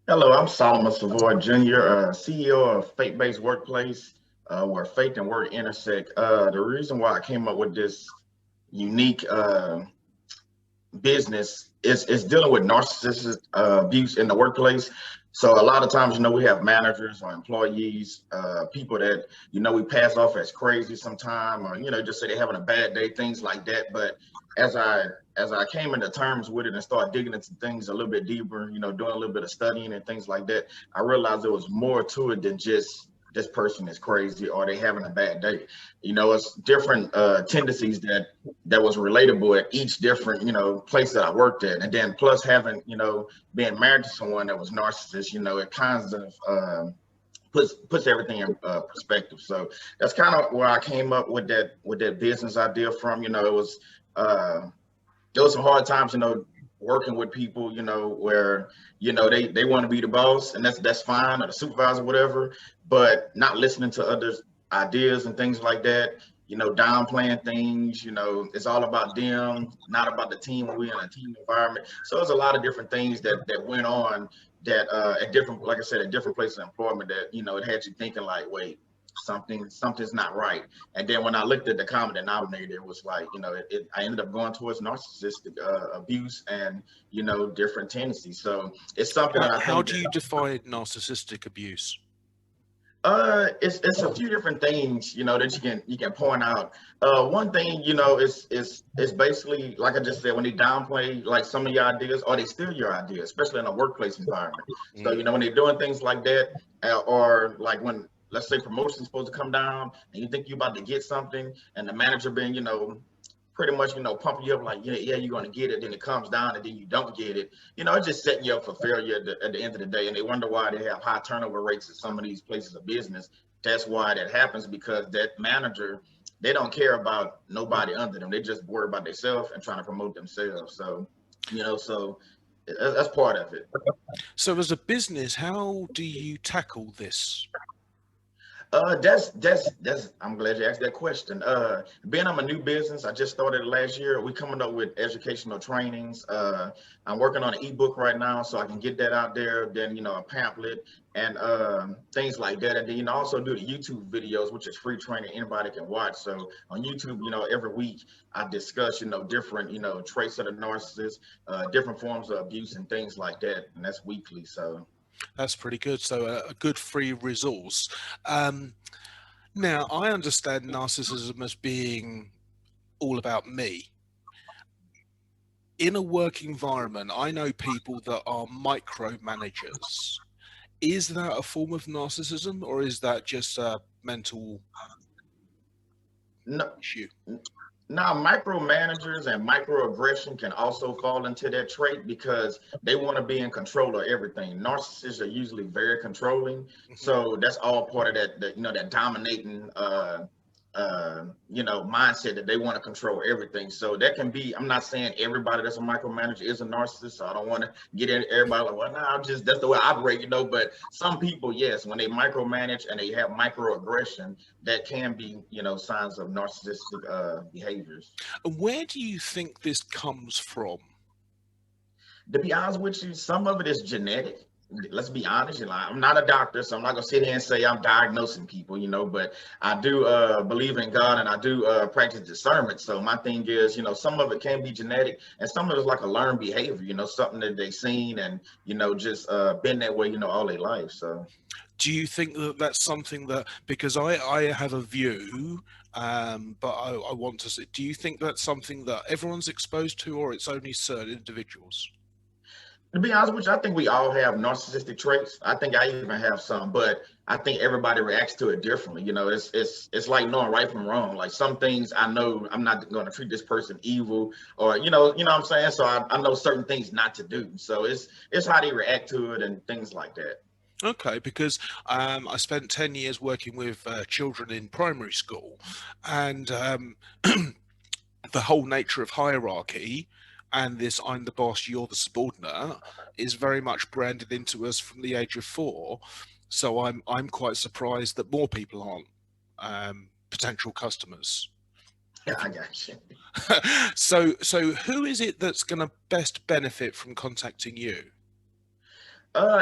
Hello, I'm Solomon Savoy Jr., CEO of Faith-Based Workplace, where faith and work intersect. The reason why I came up with this unique business is dealing with narcissistic abuse in the workplace. So a lot of times, we have managers or employees, people that we pass off as crazy sometime, or just say they're having a bad day, things like that. But as I as I came into terms with it and started digging into things a little bit deeper, doing a little bit of studying and things like that, I realized there was more to it than just this person is crazy or they having a bad day. It's different tendencies that was relatable at each different place that I worked at, and then plus having being married to someone that was narcissist, it kind of puts everything in perspective. So that's kind of where I came up with that business idea from. Uh, there was some hard times, working with people, where they want to be the boss, and that's fine, or the supervisor, whatever, but not listening to others' ideas and things like that. Downplaying things. It's all about them, not about the team when we're in a team environment. So there's a lot of different things that went on that at different, like I said, at different places of employment that it had you thinking like, wait, something's not right. And then when I looked at the common denominator, it was like, I ended up going towards narcissistic abuse and, different tendencies. So it's something How, that I how think do that you define narcissistic abuse? it's a few different things, that you can point out. One thing, is basically like I just said, when they downplay like some of your ideas or they steal your ideas, especially in a workplace environment. So Mm. when they're doing things like that, or like when, let's say, promotion's supposed to come down and you think you're about to get something, and the manager being pretty much pumping you up like, yeah, you're going to get it, then it comes down and then you don't get it. It's just setting you up for failure at the end of the day. And they wonder why they have high turnover rates at some of these places of business. That's why that happens, because that manager, they don't care about nobody under them. They just worry about themselves and trying to promote themselves. So so that's part of it. So, as a business, how do you tackle this? That's. I'm glad you asked that question. Being I'm a new business, I just started last year. We coming up with educational trainings. I'm working on an ebook right now, so I can get that out there. Then a pamphlet and things like that. And then also do the YouTube videos, which is free training anybody can watch. So on YouTube, every week I discuss different traits of the narcissist, different forms of abuse and things like that, and that's weekly. So. That's pretty good. So, a good free resource. Um, Now, I understand narcissism as being all about me. In a work environment, I know people that are micromanagers. Is that a form of narcissism, or is that just a mental No, issue? Now, micromanagers and microaggression can also fall into that trait because they want to be in control of everything. Narcissists are usually very controlling, Mhm. so that's all part of that dominating mindset that they want to control everything. So that can be. I'm not saying everybody that's a micromanager is a narcissist, so I don't want to get in everybody like, well, nah, I'm just that's the way I operate, But some people, yes, when they micromanage and they have microaggression, that can be, signs of narcissistic behaviors. And where do you think this comes from? To be honest with you, some of it is genetic. Let's be honest. I'm not a doctor, so I'm not gonna sit here and say I'm diagnosing people, but I do believe in God and I do practice discernment. So my thing is, some of it can be genetic and some of it is like a learned behavior, something that they've seen and just been that way, all their life. So Do you think that that's something that, because I have a view, but I want to see, do you think that's something that everyone's exposed to, or it's only certain individuals? to be honest with you, I think we all have narcissistic traits. I think I even have some, but I think everybody reacts to it differently. It's like knowing right from wrong. Like some things I know I'm not going to treat this person evil, or what I'm saying. So I know certain things not to do. So it's how they react to it and things like that. Okay, because I spent 10 years working with children in primary school, and the whole nature of hierarchy and this I'm the boss, you're the subordinate is very much branded into us from the age of 4. So I'm quite surprised that more people aren't potential customers. Yeah, I got you. So who is it that's going to best benefit from contacting you?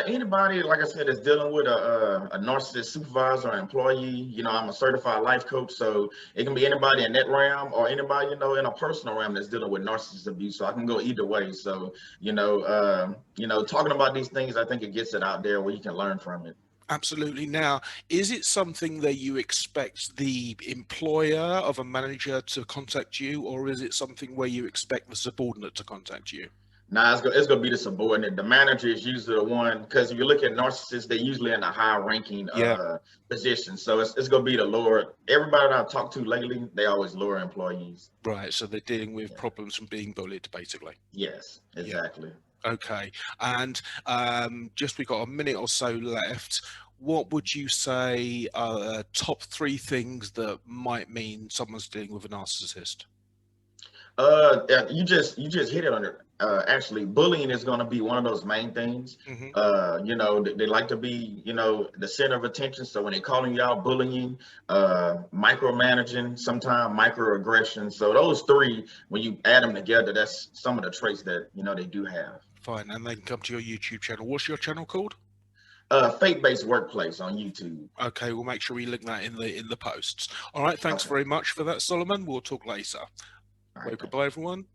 Anybody, like I said, is dealing with a narcissist supervisor or employee. I'm a certified life coach, so it can be anybody in that realm or anybody, in a personal realm that's dealing with narcissist abuse. So I can go either way. So, talking about these things, I think it gets it out there where you can learn from it. Absolutely. Now, is it something that you expect the employer of a manager to contact you, or is it something where you expect the subordinate to contact you? Nah, it's gonna be the subordinate. The manager is usually the one, because if you look at narcissists, they're usually in a high ranking Yeah. position. So it's gonna be the lower. Everybody that I've talked to lately, they always lower employees. Right. So they're dealing with Yeah. problems from being bullied, basically. Yes, exactly. Okay. And just we got a minute or so left. What would you say are top 3 things that might mean someone's dealing with a narcissist? Yeah, you just hit it on it. Actually, bullying is going to be one of those main things. Hmm. They like to be, the center of attention. So when they're calling you out, bullying, micromanaging, sometimes microaggression. So those 3, when you add them together, that's some of the traits that they do have. Fine. And they can come to your YouTube channel. What's your channel called? Faith-based workplace on YouTube. Okay, we'll make sure we link that in the posts. All right. Thanks Okay. very much for that, Solomon. We'll talk later. All right. Goodbye, everyone.